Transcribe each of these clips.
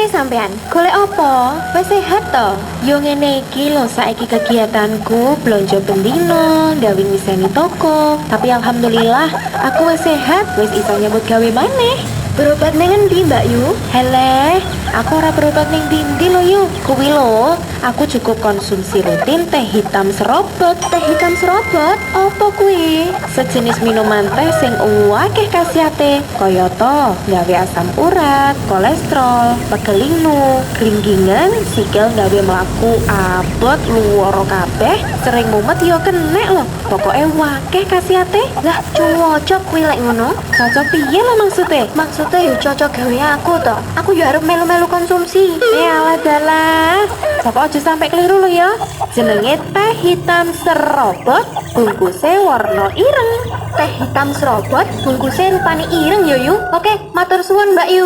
sampean, golek opo? Wis sehat to? Yo ngene iki lho saiki kegiatanku blonjo bendino, gawe ngiseni toko. Tapi alhamdulillah aku wis sehat, wis iso nyambut gawe maneh. Berobat ning endi, Mbak Yu? Heleh, aku ora berobat ning ndi lho Yu. Kuwi lho, aku cukup konsumsi rutin teh hitam serobot. Teh hitam serobot? Apa kuwi? Sejenis minuman teh sing akeh khasiate, kayata gawe asam urat, kolesterol, pegel linu, glinggingan, sikil gawe mlaku abot luwara kabeh, sering mumet yo kenek lho. Pokoke akeh khasiate. Lah cocok kuwi lek ngono. Cocok piye lho maksudnya? Maksudnya yo cocok gawe aku to. Aku yo arep melu-melu konsumsi. Alah dalah. Sapa aja sampai keliru lho ya. Jenenge teh hitam serobot, bungkusnya warna ireng. Teh hitam serobot, bungkusnya rupane ireng yo Yu. Oke, matur suwun Mbak Yu.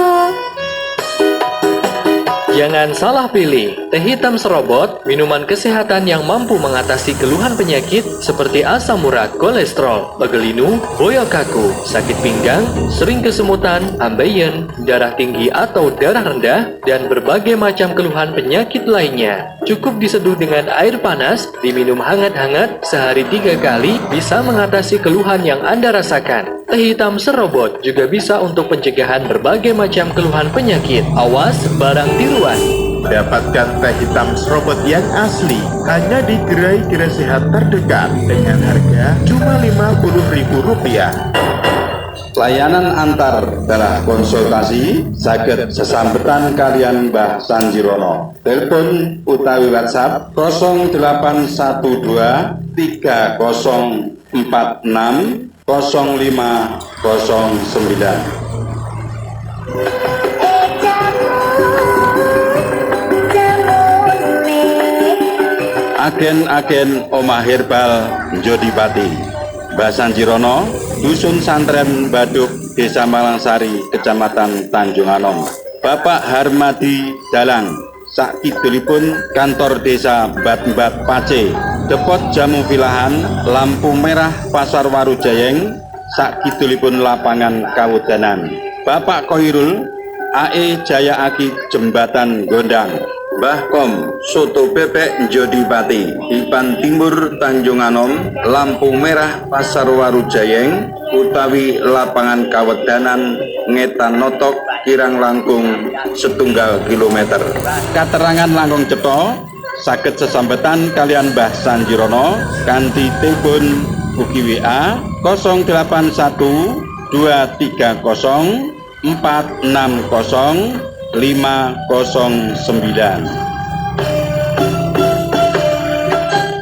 Jangan salah pilih, teh hitam serobot, minuman kesehatan yang mampu mengatasi keluhan penyakit seperti asam urat, kolesterol, pegel linu, boyok kaku, sakit pinggang, sering kesemutan, ambeien, darah tinggi atau darah rendah, dan berbagai macam keluhan penyakit lainnya. Cukup diseduh dengan air panas, diminum hangat-hangat sehari 3 kali bisa mengatasi keluhan yang Anda rasakan. Teh hitam serobot juga bisa untuk pencegahan berbagai macam keluhan penyakit. Awas barang tiruan. Dapatkan teh hitam serobot yang asli hanya di gerai-gerai sehat terdekat dengan harga cuma Rp50.000. Layanan antar darah konsultasi saged sesambetan kalian Mbah Sanjirono. Telepon utawi WhatsApp 0812 3046 0509. Agen-agen Omah Herbal Njodipati, Mbah Sanjirono, Dusun Santren Baduk, Desa Malangsari, Kecamatan Tanjung Anom. Bapak Harmadi Dalang, sakidulipun kantor desa Bat-Bat Pace, Depot Jamu Vilahan, lampu merah Pasar Waru Jayeng, sakidulipun lapangan Kawudanan. Bapak Koirul, AE Jaya Aki Jembatan Gondang. Mbah Kom, Soto Bebek Njodipati, Ipan Timur Tanjung Anom, lampu merah Pasar Waru Jayeng, utawi lapangan Kawedanan, Ngetan Notok, kirang langkung 1 kilometer. Katerangan langkung cetha saged sesambetan kalian Mbah Sanjirono kanthi telepon ugi WA 081 230 460 509.